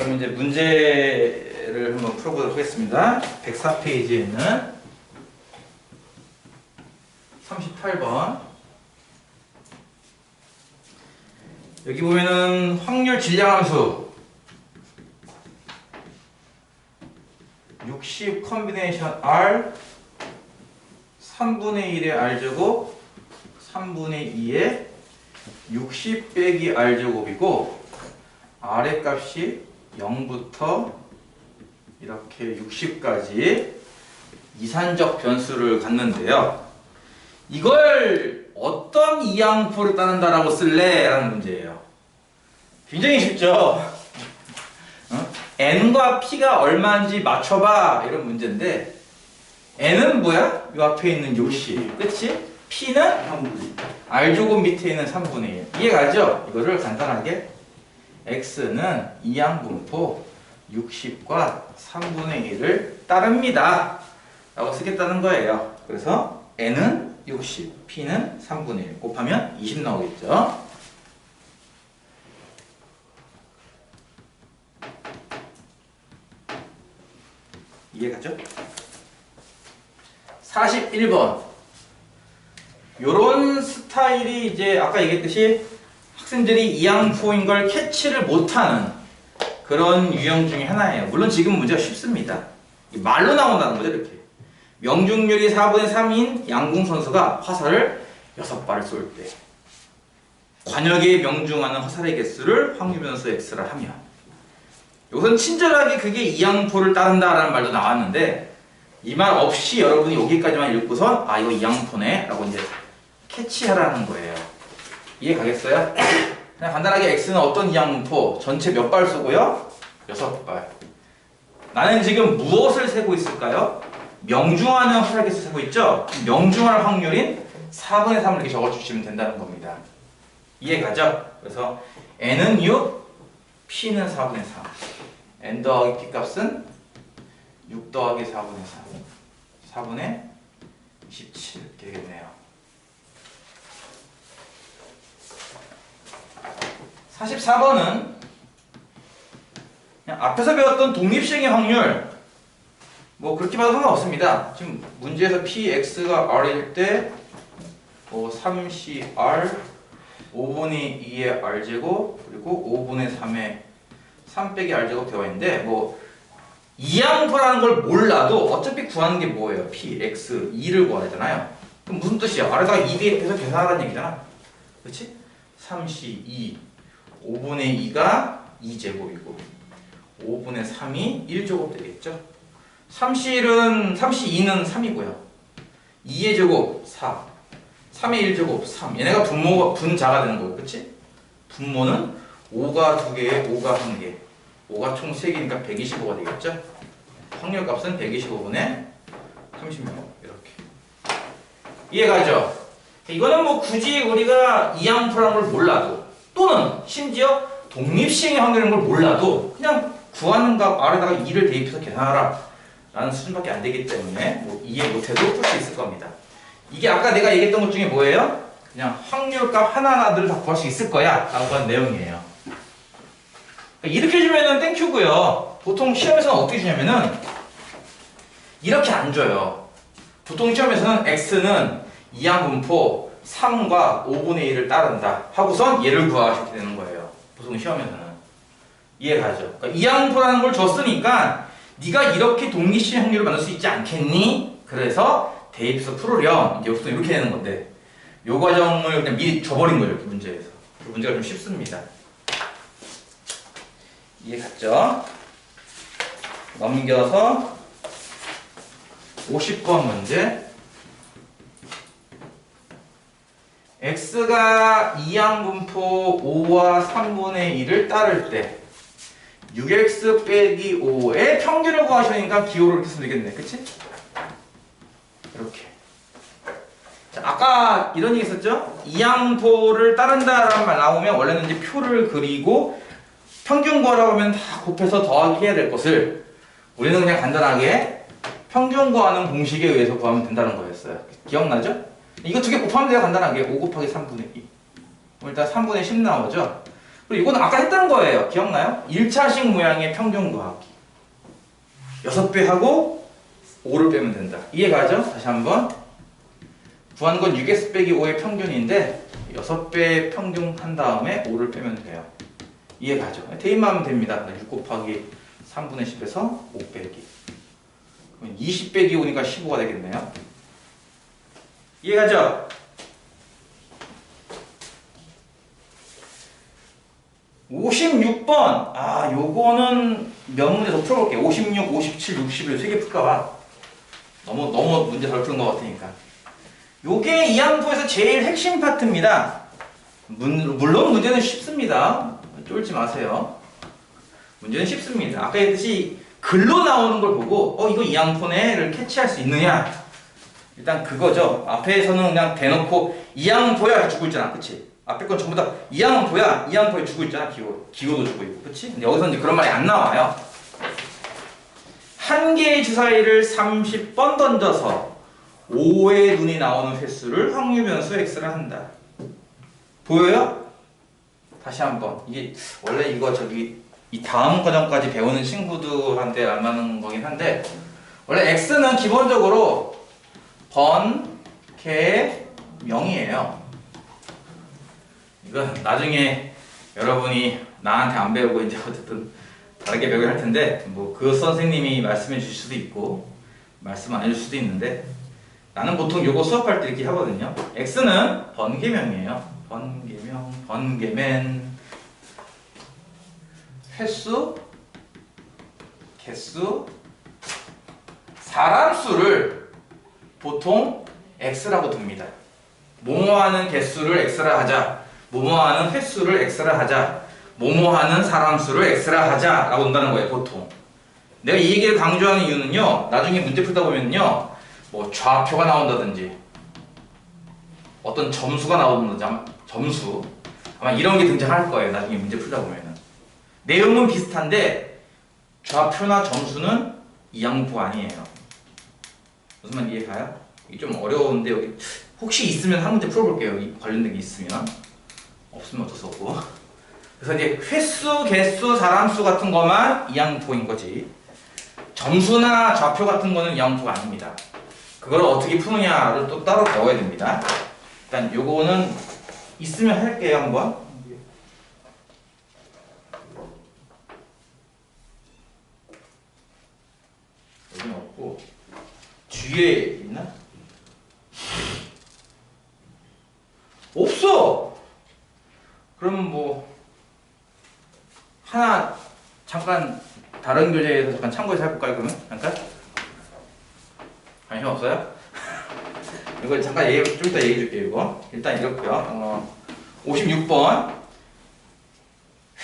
그럼 이제 문제를 한번 풀어보도록 하겠습니다. 104페이지에 있는 38번. 여기 보면은 확률 질량함수 60 컨비네이션 R 3분의 1의 R제곱 3분의 2의 60 빼기 R제곱이고 R의 값이 0부터 이렇게 60까지 이산적 변수를 갖는데요. 이걸 어떤 이항포를 따른다라고 쓸래? 라는 문제예요. 굉장히 쉽죠? n과 p가 얼마인지 맞춰봐 이런 문제인데 n은 뭐야? 이 앞에 있는 요시 그치? p는 r제곱 밑에 있는 3분의 1 이해가죠? 이거를 간단하게 x는 이항분포 60과 3분의 1을 따릅니다 라고 쓰겠다는 거예요. 그래서 n은 60, p는 3분의 1 곱하면 20 나오겠죠. 이해가죠? 41번 요런 스타일이 이제 아까 얘기했듯이 학생들이 이항포인 걸 캐치를 못하는 그런 유형 중에 하나예요. 물론 지금 문제가 쉽습니다. 말로 나온다는 거죠. 이렇게 명중률이 4분의 3인 양궁 선수가 화살을 6발을 쏠 때 관역에 명중하는 화살의 개수를 확률 변수 x라 하면 여기서는 친절하게 그게 이항포를 따른다라는 말도 나왔는데 이 말 없이 여러분이 여기까지만 읽고선 아 이거 이항포네 라고 이제 캐치하라는 거예요. 이해 가겠어요? 그냥 간단하게 x는 어떤 이항포 전체 몇 발 쏘고요? 6발. 나는 지금 무엇을 세고 있을까요? 명중하는 화살 개수 세고 있죠? 명중할 확률인 4분의 3을 이렇게 적어주시면 된다는 겁니다. 이해 가죠? 그래서 n은 6, p는 4분의 3. n 더하기 p 값은 6 더하기 4분의 3. 4분의 17 이렇게 되겠네요. 44번은 그냥 앞에서 배웠던 독립시행의 확률 뭐 그렇게 봐도 상관없습니다. 지금 문제에서 px가 r일 때 3cr 5분의 2의 r제곱 그리고 5분의 3의 3 빼기 r제곱 되어 있는데 뭐 이항포라는 걸 몰라도 어차피 구하는 게 뭐예요? p, x, 2를 구해야 되잖아요. 그럼 무슨 뜻이야? r에다가 2 대입해서 계산하라는 얘기잖아. 그렇지? 3c 2 5분의 2가 2제곱이고 5분의 3이 1제곱 되겠죠? 3c2는 3이고요. 2의 제곱 4 3의 1제곱 3 얘네가 분자가 되는 거예요. 그치? 분모는 5가 2개에 5가 1개 5가 총 3개니까 125가 되겠죠? 확률값은 125분의 36 이렇게 이해가죠? 이거는 뭐 굳이 우리가 이항포라는 걸 몰라도 또는 심지어 독립시행의 확률인 걸 몰라도 그냥 구하는 값 R에다가 2를 대입해서 계산하라 라는 수준밖에 안 되기 때문에 뭐 이해 못해도 풀 수 있을 겁니다. 이게 아까 내가 얘기했던 것 중에 뭐예요? 그냥 확률값 하나하나들을 다 구할 수 있을 거야 라고 한 내용이에요. 이렇게 주면은 땡큐고요. 보통 시험에서는 어떻게 주냐면은 이렇게 안 줘요. 보통 시험에서는 x는 이항분포 3과 5분의 1을 따른다 하고선 얘를 구하시게 되는 거예요. 보통 시험에서는. 이해가죠? 그러니까 이항포라는 걸 줬으니까 네가 이렇게 독립시행 확률을 만들 수 있지 않겠니? 그래서 대입해서 풀으렴. 이제 여기서 이렇게 되는 건데 요 과정을 그냥 미리 줘버린 거죠. 이렇게 문제에서. 문제가 좀 쉽습니다. 이해 갔죠? 넘겨서 50번 문제. x가 이항분포 5와 3분의 1을 따를 때 6x 빼기 5의 평균을 구하시니까 기호를 이렇게 쓰면 되겠네. 그치? 이렇게. 자, 아까 이런 얘기 있었죠? 이항포를 따른다라는 말 나오면 원래는 이제 표를 그리고 평균 구하라고 하면 다 곱해서 더하기 해야 될 것을 우리는 그냥 간단하게 평균 구하는 공식에 의해서 구하면 된다는 거였어요. 기억나죠? 이거 두 개 곱하면 돼요. 간단하게 5 곱하기 3분의 2 일단 3분의 10 나오죠? 그리고 이건 아까 했던 거예요. 기억나요? 1차식 모양의 평균 구하기. 6배 하고 5를 빼면 된다. 이해가죠? 다시 한번. 구하는 건 6x 빼기 5의 평균인데 6배 평균 한 다음에 5를 빼면 돼요. 이해가죠? 대입만 하면 됩니다. 6 곱하기 3분의 10에서 5 빼기. 20 빼기 5니까 15가 되겠네요. 이해가죠? 56번. 요거는 몇 문제 더 풀어볼게요. 56, 57, 61 세 개 풀까 봐. 너무 문제 덜 푸는 것 같으니까. 요게 이 항포에서 제일 핵심 파트입니다. 물론 문제는 쉽습니다. 쫄지 마세요. 문제는 쉽습니다. 아까 했듯이 글로 나오는 걸 보고 이거 이 항포네를 캐치할 수 있느냐. 일단 그거죠. 앞에서는 그냥 대놓고 이 항포야 주고 있잖아. 그치? 앞에 건 전부 다 이 항포야. 이 항포에 주고 있잖아. 기호도 주고 있고. 그치? 근데 여기서 이제 그런 말이 안 나와요. 한 개의 주사위를 30번 던져서 5의 눈이 나오는 횟수를 확률 변수 x를 한다. 보여요? 다시 한번. 이게 원래 이거 이 다음 과정까지 배우는 친구들한테 안 맞는 거긴 한데 원래 x는 기본적으로 번, 개, 명이에요. 이건 나중에 여러분이 나한테 안 배우고 이제 어쨌든 다르게 배우긴 할 텐데 뭐 그 선생님이 말씀해 주실 수도 있고 말씀 안 해줄 수도 있는데 나는 보통 요거 수업할 때 이렇게 하거든요. x는 번개명이에요. 번개명, 번개맨, 횟수, 개수, 사람수를 보통 x라고 둡니다. 뭐뭐하는 개수를 x라 하자, 뭐뭐하는 횟수를 x라 하자, 뭐뭐하는 사람수를 x라 하자 라고 둔다는 거예요. 보통 내가 이 얘기를 강조하는 이유는요, 나중에 문제 풀다 보면요 뭐 좌표가 나온다든지 어떤 점수가 나온다든지 점수 아마 이런 게 등장할 거예요. 나중에 문제 풀다 보면은 내용은 비슷한데 좌표나 점수는 이항포 아니에요. 무슨 말 이해가요? 이게 좀 어려운데 여기 혹시 있으면 한 문제 풀어볼게요. 여기 관련된 게 있으면. 없으면 어쩔 수 없고. 그래서 이제 횟수, 개수, 사람수 같은 것만 이항포인 거지. 점수나 좌표 같은 거는 이항포가 아닙니다. 그걸 어떻게 푸느냐를 또 따로 배워야 됩니다. 일단 요거는 있으면 할게요. 한번. 여기는 없고 뒤에 있나? 없어! 그러면 뭐 하나 잠깐 다른 교재에서 잠깐 참고해서 해볼까요? 그러면? 잠깐? 관심 없어요? 이거 잠깐 좀 이따 얘기해 줄게요. 이거 일단 이렇고요. 56번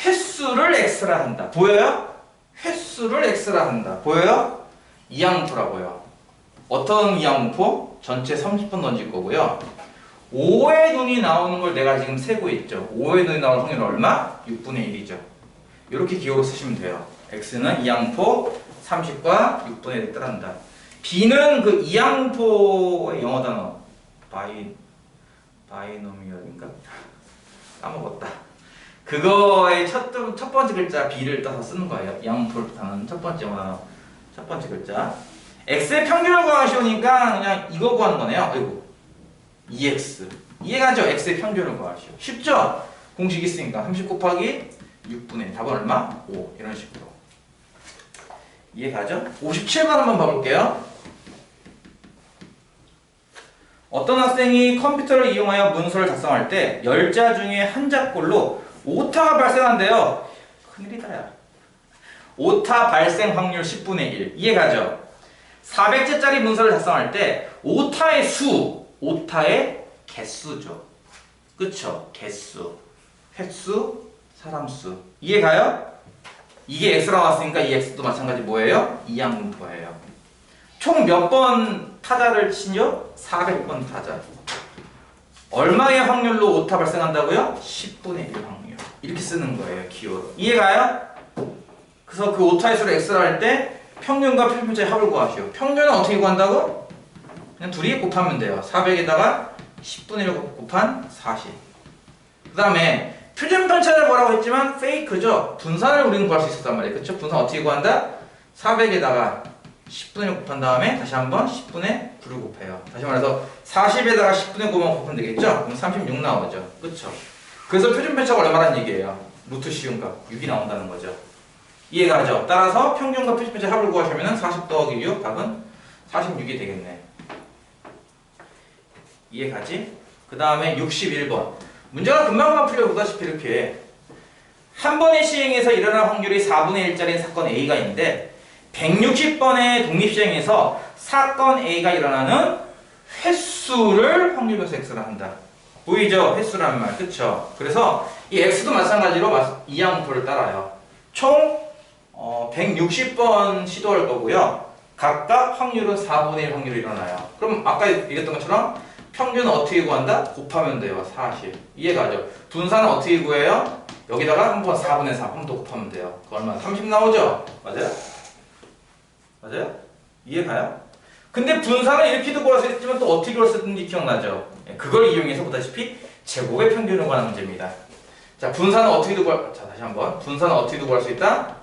횟수를 x라 한다. 보여요? 횟수를 x라 한다. 보여요? 이항포라고요. 어떤 이항포? 전체 30번 던질 거고요. 5의 눈이 나오는 걸 내가 지금 세고 있죠. 5의 눈이 나오는 확률은 얼마? 6분의 1이죠. 이렇게 기호로 쓰시면 돼요. x는 이항포 30과 6분의 1을 따른다. b는 그 이항포의 영어 단어 바이노미얼인가? 까먹었다. 그거의 첫 번째 글자 b를 따서 쓰는 거예요. 이항포를 뜻하는 첫 번째 영어 단어 첫 번째 글자. x의 평균을 구하시오니까 그냥 이거 구하는 거네요. 아이고. 2x. 이해가죠? x의 평균을 구하시오. 쉽죠? 공식 있으니까 30 곱하기 6분의 1. 답은 얼마? 5. 이런 식으로. 이해가죠? 57번 한번 봐볼게요. 어떤 학생이 컴퓨터를 이용하여 문서를 작성할 때 10자 중에 한 자꼴로 오타가 발생한대요. 큰일이다 야. 오타 발생 확률 10분의 1. 이해가죠? 400자짜리 문서를 작성할 때 오타의 수, 오타의 개수죠. 그쵸? 개수, 횟수, 사람수. 이해가요? 이게 x라 나왔으니까 이 x도 마찬가지 뭐예요? 이항분포예요. 총 몇 번 타자를 치죠? 400번 타자. 얼마의 확률로 오타 발생한다고요? 10분의 1 확률. 이렇게 쓰는 거예요. 기호로. 이해가요? 그래서 그 오타의 수를 x라 할 때 평균과 평균차의 합을 구하시오. 평균은 어떻게 구한다고? 그냥 둘이 곱하면 돼요. 400에다가 10분의 1 곱한 40. 그 다음에 표준 편차를 뭐라고 했지만 페이크죠. 분산을 우리는 구할 수 있었단 말이에요. 그쵸? 분산 어떻게 구한다? 400에다가 10분의 6 곱한 다음에 다시 한번 10분의 9를 곱해요. 다시 말해서 40에다가 10분의 9만 곱하면 되겠죠? 그럼 36 나오죠. 그쵸? 그래서 표준 편차가 얼마란 얘기예요? 루트 쉬운 값 6이 나온다는 거죠. 이해가죠? 따라서 평균과 표준 편차 합을 구하시면 40 더하기 6 답은 46이 되겠네. 이해가지? 그 다음에 61번. 문제가 금방금방 풀려보다시피 이렇게 한 번의 시행에서 일어날 확률이 4분의 1짜리 사건 A가 있는데 160번의 독립시행에서 사건 A가 일어나는 횟수를 확률 변수 X라 한다. 보이죠? 횟수라는 말. 그쵸? 그래서 이 X도 마찬가지로 이항표를 따라요. 총 160번 시도할 거고요. 각각 확률은 4분의 1 확률이 일어나요. 그럼 아까 얘기했던 것처럼 평균은 어떻게 구한다? 곱하면 돼요. 40. 이해가죠? 분산은 어떻게 구해요? 여기다가 한번 4분의 4 한 번 더 곱하면 돼요. 그 얼마? 30 나오죠? 맞아요? 맞아요? 이해가요? 근데 분산은 이렇게도 구할 수 있지만 또 어떻게 구할 수 있는지 기억나죠? 그걸 이용해서 보다시피 제곱의 평균을 구하는 문제입니다. 자, 분산은 어떻게도 구할, 자, 다시 한번. 분산은 어떻게도 구할 수 있다?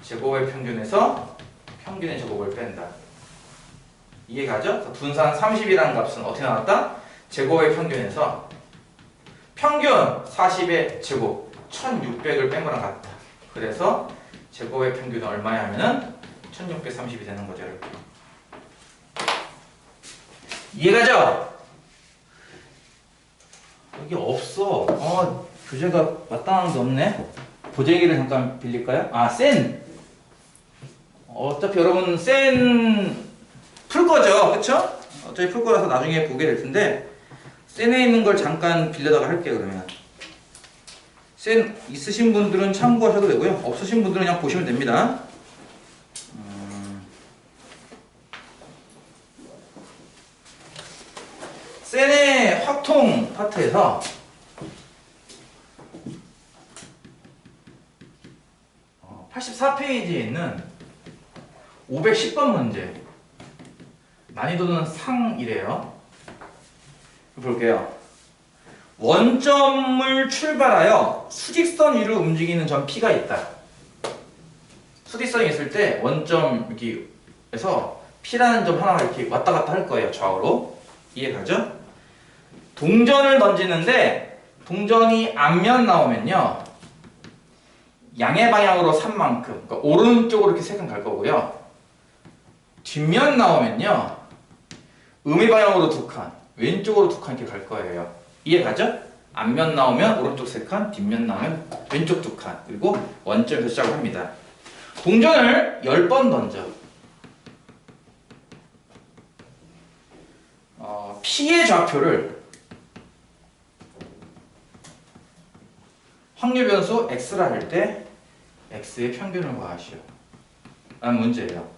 제곱의 평균에서 평균의 제곱을 뺀다. 이해가죠? 분산 30이라는 값은 어떻게 나왔다? 제곱의 평균에서 평균 40의 제곱 1600을 뺀 거랑 같다. 그래서 제곱의 평균은 얼마야 하면은 1630이 되는 거죠. 이렇게. 이해가죠? 여기 없어. 교재가 마땅한 게 없네. 보재기를 잠깐 빌릴까요? 센! 어차피 여러분 센 풀 거죠, 그쵸? 어차피 풀 거라서 나중에 보게 될 텐데 센에 있는 걸 잠깐 빌려다가 할게요. 그러면 센 있으신 분들은 참고하셔도 되고요. 없으신 분들은 그냥 보시면 됩니다. 센의 확통 파트에서 어, 84페이지에 있는 510번 문제 난이도는 상이래요. 볼게요. 원점을 출발하여 수직선 위로 움직이는 점 P가 있다. 수직선이 있을 때 원점 여기에서 P라는 점 하나가 이렇게 왔다 갔다 할 거예요. 좌우로. 이해가죠? 동전을 던지는데 동전이 앞면 나오면요. 양의 방향으로 3만큼 그러니까 오른쪽으로 이렇게 3칸 갈 거고요. 뒷면 나오면요. 음의 방향으로 2칸, 왼쪽으로 2칸 이렇게 갈 거예요. 이해가죠? 앞면 나오면 오른쪽 3칸, 뒷면 나오면 왼쪽 2칸. 그리고 원점에서 시작을 합니다. 동전을 10번 던져. P의 좌표를 확률 변수 X라 할 때 X의 평균을 구하시오. 라는 문제예요.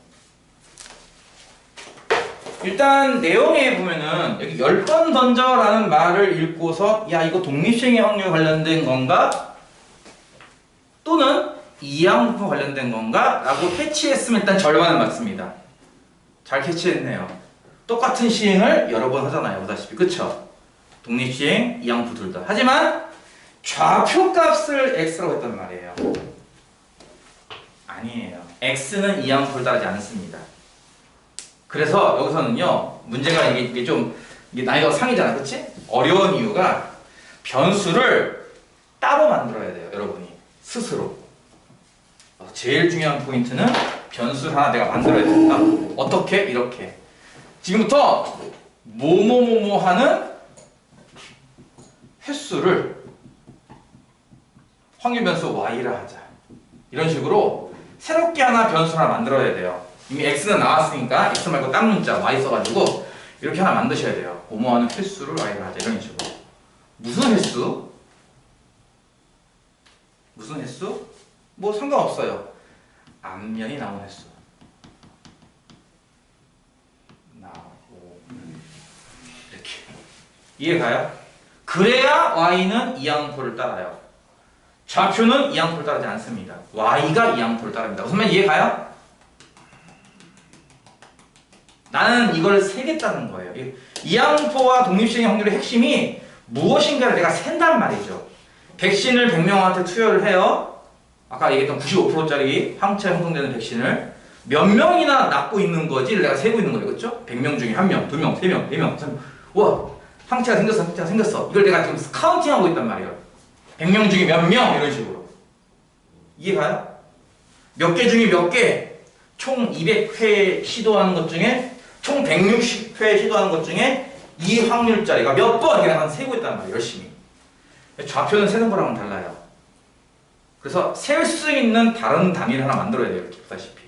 일단 내용에 보면은 여기 10번 던져라는 말을 읽고서 야 이거 독립시행의 확률 관련된 건가? 또는 이항부품 관련된 건가? 라고 캐치했으면 일단 절반은 맞습니다. 잘 캐치했네요. 똑같은 시행을 여러 번 하잖아요. 보다시피 그쵸? 독립시행, 이항부 둘 다. 하지만 좌표값을 X라고 했단 말이에요. 아니에요. X는 이항부를 따르지 않습니다. 그래서 여기서는요 문제가 이게 좀 난이도가 상이잖아, 그치? 어려운 이유가 변수를 따로 만들어야 돼요, 여러분이 스스로. 제일 중요한 포인트는 변수를 하나 내가 만들어야 된다. 어떻게? 이렇게. 지금부터 뭐뭐뭐뭐 하는 횟수를 확률 변수 y라 하자. 이런 식으로 새롭게 하나 변수 하나 만들어야 돼요. 이미 x는 나왔으니까 x 말고 딴 문자 y 써가지고 이렇게 하나 만드셔야 돼요. 뭐뭐하는 횟수를 y라 하자. 이런 식으로. 무슨 횟수? 무슨 횟수? 뭐 상관없어요. 앞면이 나온 횟수. 나오고 이렇게. 이해가요? 그래야 y는 이항표를 따라요. 좌표는 이항표를 따르지 않습니다. y가 이항표를 따릅니다. 무슨 말 이해가요? 나는 이걸 세겠다는 거예요. 이항표와 독립시행의 확률의 핵심이 무엇인가를 내가 센단 말이죠. 백신을 100명한테 투여를 해요. 아까 얘기했던 95%짜리 항체가 형성되는 백신을 몇 명이나 낫고 있는 거지를 내가 세고 있는 거예요. 그렇죠? 100명 중에 1명, 2명, 3명, 4명, 3명. 와, 항체가 생겼어, 항체가 생겼어. 이걸 내가 지금 카운팅하고 있단 말이에요. 100명 중에 몇 명? 이런 식으로. 이해가요? 몇 개 중에 몇 개? 총 200회 시도하는 것 중에 총 160회 시도하는 것 중에 이 확률짜리가 몇 번? 이렇게 내가 세고 있단 말이에요. 열심히. 좌표는 세는 거랑은 달라요. 그래서 셀 수 있는 다른 단위를 하나 만들어야 돼요. 이렇게 보다시피.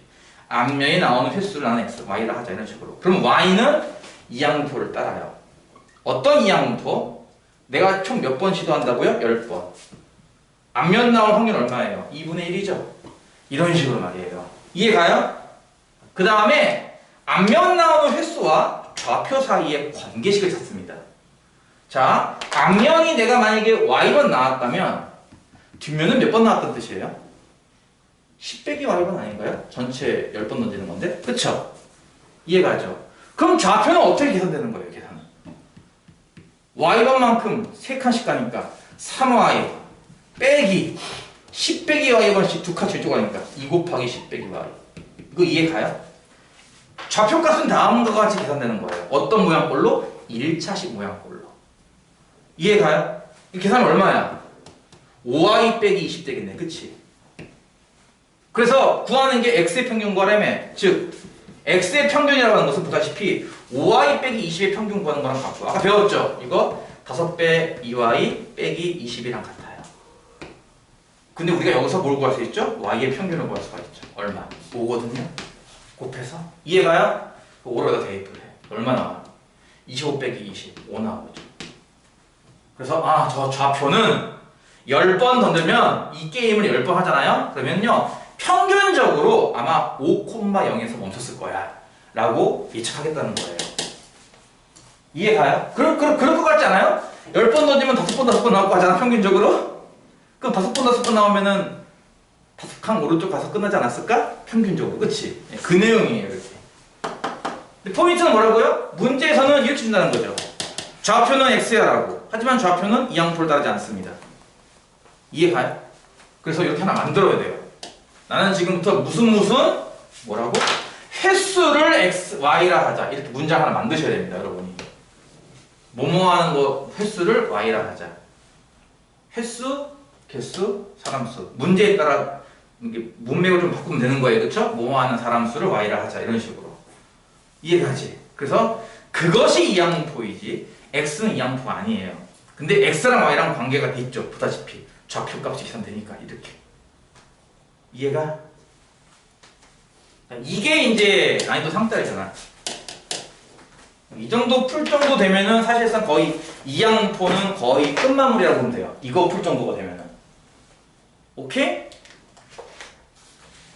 앞면에 나오는 횟수를 나는 x, y를 하자 이런 식으로. 그럼 y는 이항표를 따라요. 어떤 이항표? 내가 총 몇 번 시도한다고요? 10번. 앞면 나올 확률 얼마예요? 2분의 1이죠. 이런 식으로 말이에요. 이해가요? 그 다음에 앞면 나오는 횟수와 좌표 사이의 관계식을 찾습니다. 자, 앞면이 내가 만약에 y번 나왔다면 뒷면은 몇 번 나왔던 뜻이에요? 10 빼기 y번 아닌가요? 전체 10번 던지는 건데? 그쵸? 이해가죠? 그럼 좌표는 어떻게 계산되는 거예요? 계산은 y번만큼 3칸씩 가니까 3y 빼기 10 빼기 y번씩 두 칸씩 이쪽 가니까 2 곱하기 10 빼기 y. 이거 이해가요? 좌표값은 다음과 같이 계산되는 거예요. 어떤 모양꼴로? 1차식 모양꼴로. 이해가요? 이 계산은 얼마야? 5y 빼기 20 되겠네. 그치? 그래서 구하는 게 x의 평균 구하라며. 즉 x의 평균이라고 하는 것은 보다시피 5y 빼기 20의 평균 구하는 거랑 같고 아까 배웠죠? 이거 5배 2y 빼기 20이랑 같아요. 근데 우리가 여기서 뭘 구할 수 있죠? y의 평균을 구할 수가 있죠. 얼마? 5거든요. 곱해서 이해가요? 5로다 대입을 해. 얼마 나와? 25 빼기 20 5 나오죠. 그래서 저 좌표는 10번 던지면 이 게임을 10번 하잖아요. 그러면요 평균적으로 아마 5,0에서 멈췄을 거야 라고 예측하겠다는 거예요. 이해가요? 그럴 것 같지 않아요? 10번 던지면 5번 나올 거 같잖아 평균적으로? 그럼 5번 나오면은 5칸 오른쪽 가서 끝나지 않았을까? 평균적으로. 그치? 그 내용이에요 이렇게. 근데 포인트는 뭐라고요? 문제에서는 이렇게 준다는 거죠. 좌표는 x야 라고. 하지만 좌표는 이항표를 따르지 않습니다. 이해가요? 그래서 이렇게 하나 만들어야 돼요. 나는 지금부터 무슨 뭐라고? 횟수를 x, y라 하자. 이렇게 문장 하나 만드셔야 됩니다. 여러분이. 뭐뭐 하는 거 횟수를 y라 하자. 횟수, 개수, 사람수. 문제에 따라 이게 문맥을 좀 바꾸면 되는 거예요. 그쵸? 뭐뭐 하는 사람 수를 y라 하자. 이런 식으로. 이해가지? 그래서 그것이 이항표이지 x는 이항표가 아니에요. 근데 x랑 y랑 관계가 돼 있죠. 보다시피. 좌표 값이 계산되니까 이렇게. 이해가? 이게 이제 난이도 상따이잖아. 이 정도 풀 정도 되면은 사실상 거의 이항표는 거의 끝마무리라고 보면 돼요. 이거 풀 정도가 되면은. 오케이?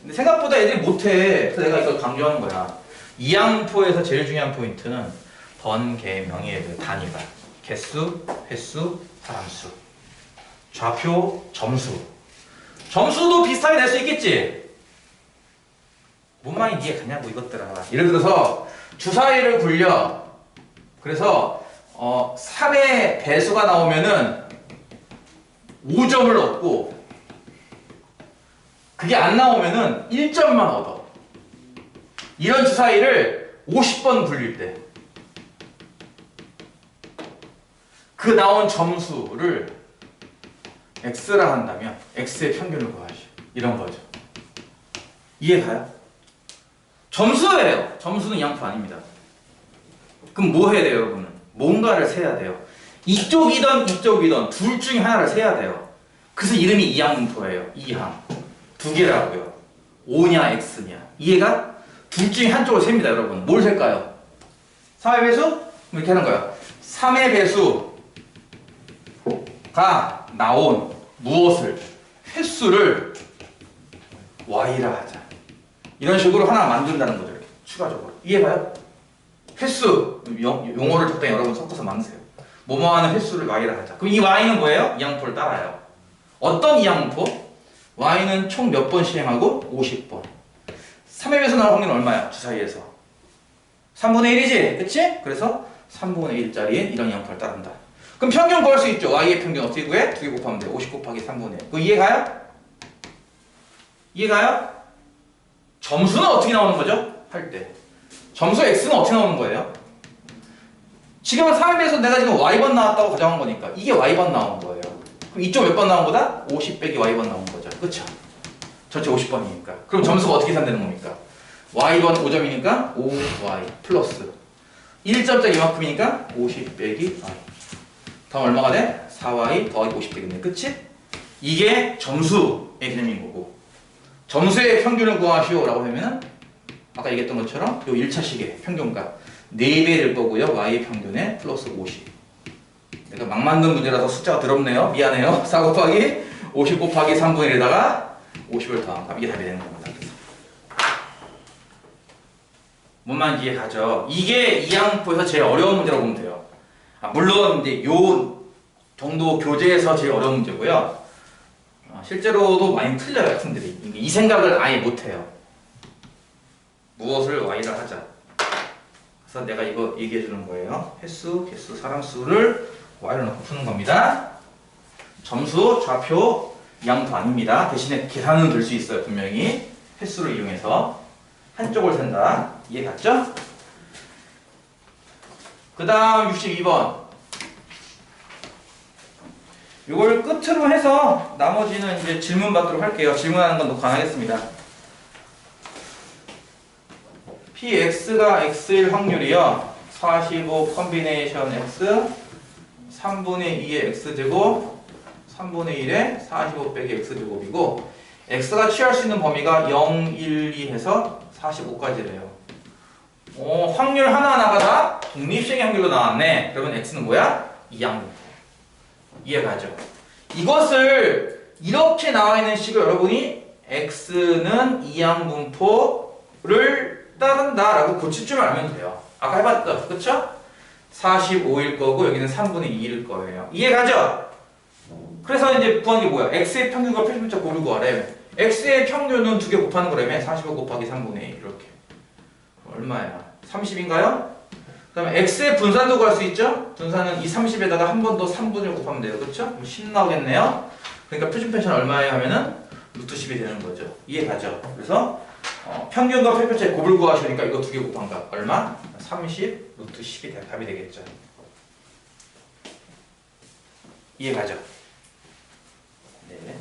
근데 생각보다 애들이 못해. 그래서 내가 이걸 강조하는 거야. 이항표에서 제일 중요한 포인트는 번개, 명예의 단위가. 개수, 횟수, 사람수. 좌표, 점수. 점수도 비슷하게 낼 수 있겠지? 뭔 말인지 이해가냐고 이것들아. 예를 들어서 주사위를 굴려. 그래서 3의 배수가 나오면은 5점을 얻고 그게 안 나오면은 1점만 얻어. 이런 주사위를 50번 굴릴 때 그 나온 점수를 x라 한다면 x의 평균을 구하시오. 이런 거죠. 이해가요? 점수예요. 점수는 이항표 아닙니다. 그럼 뭐 해야 돼요, 여러분은? 뭔가를 세야 돼요. 이쪽이든 둘 중에 하나를 세야 돼요. 그래서 이름이 이항표예요. 이항. 두 개라고요. O냐 X냐. 이해가? 둘 중에 한쪽을 셉니다, 여러분. 뭘 셀까요? 3의 배수? 이렇게 하는 거야. 3의 배수가 나온 무엇을? 횟수를 Y라 하자. 이런 식으로 하나 만든다는 거죠. 이렇게 추가적으로. 이해가요? 횟수. 용어를 적당히 여러분 섞어서 만드세요. 뭐뭐 하는 횟수를 Y라 하자. 그럼 이 Y는 뭐예요? 이항표를 따라요. 어떤 이항표? Y는 총 몇 번 시행하고? 50번. 3의 배수 나올 확률은 얼마야? 주사위에서. 3분의 1이지? 그치? 그래서 3분의 1짜리 이런 이항표를 따른다. 그럼 평균 구할 수 있죠. y의 평균 어떻게 구해? 2개 곱하면 돼. 50 곱하기 3분의 1. 그거 이해가요? 이해가요? 점수는 어떻게 나오는 거죠? 할 때. 점수 x는 어떻게 나오는 거예요? 지금은 3에서 내가 지금 y번 나왔다고 가정한 거니까 이게 y번 나온 거예요. 그럼 이쪽 몇 번 나온 거다? 50 빼기 y번 나온 거죠. 그쵸? 전체 50번이니까. 그럼 점수가 어떻게 계산되는 겁니까? y번 5점이니까 5y 플러스 1점짜리 이만큼이니까 50 빼기 y. 다음 얼마가 돼? 4y 더하기 50 되겠네. 그치? 이게 점수의 개념인 거고. 점수의 평균을 구하시오 라고 하면은 아까 얘기했던 것처럼 요 1차식의 평균값 4배 될 거고요. y의 평균에 플러스 50. 내가 막 만든 문제라서 숫자가 더럽네요. 미안해요. 4 곱하기 50 곱하기 3분의 1에다가 50을 더한 값. 이게 답이 되는 겁니다. 그래서. 뭔 말인지 이해가죠? 이게 이 항포에서 제일 어려운 문제라고 보면 돼요. 물론 이제 요 정도 교재에서 제일 어려운 문제고요. 실제로도 많이 틀려요, 학생들이. 이 생각을 아예 못해요. 무엇을 y라 하자. 그래서 내가 이거 얘기해 주는 거예요. 횟수, 개수, 사람 수를 y로 넣고 푸는 겁니다. 점수, 좌표, 양도 아닙니다. 대신에 계산은 될 수 있어요, 분명히. 횟수를 이용해서 한쪽을 센다. 이해 갔죠? 그 다음 62번. 이걸 끝으로 해서 나머지는 이제 질문 받도록 할게요. 질문하는 건 녹화하겠습니다. px가 x일 확률이요. 45 컨비네이션 x 3분의 2의 x제곱 3분의 1의 45 빼기 x제곱이고 x가 취할 수 있는 범위가 0, 1, 2 해서 45까지래요. 확률 하나하나가 다 독립식의 확률로 나왔네. 그러면 x는 뭐야? 2항분포. 이해가죠? 이것을 이렇게 나와 있는 식을 여러분이 x는 2항분포를 따른다 라고 고칠 줄 알면 돼요. 아까 해봤죠? 그쵸? 45일 거고 여기는 3분의 2일 거예요. 이해가죠? 그래서 이제 구한 게 뭐야? x의 평균과 표준차 곱을 구하래. x의 평균은 2개 곱하는 거라며. 45 곱하기 3분의 1 이렇게. 얼마야? 30인가요? 그 다음에 x의 분산도 구할 수 있죠? 분산은 이 30에다가 한 번 더 3분을 곱하면 돼요. 그쵸? 그럼 10 나오겠네요? 그러니까 표준 편차는 얼마예요? 하면은 루트 10이 되는 거죠. 이해가죠? 그래서 평균과 표준차의 곱을 구하시니까 이거 2개 곱한 값 얼마? 30 루트 10이 답이 되겠죠. 이해가죠? 네.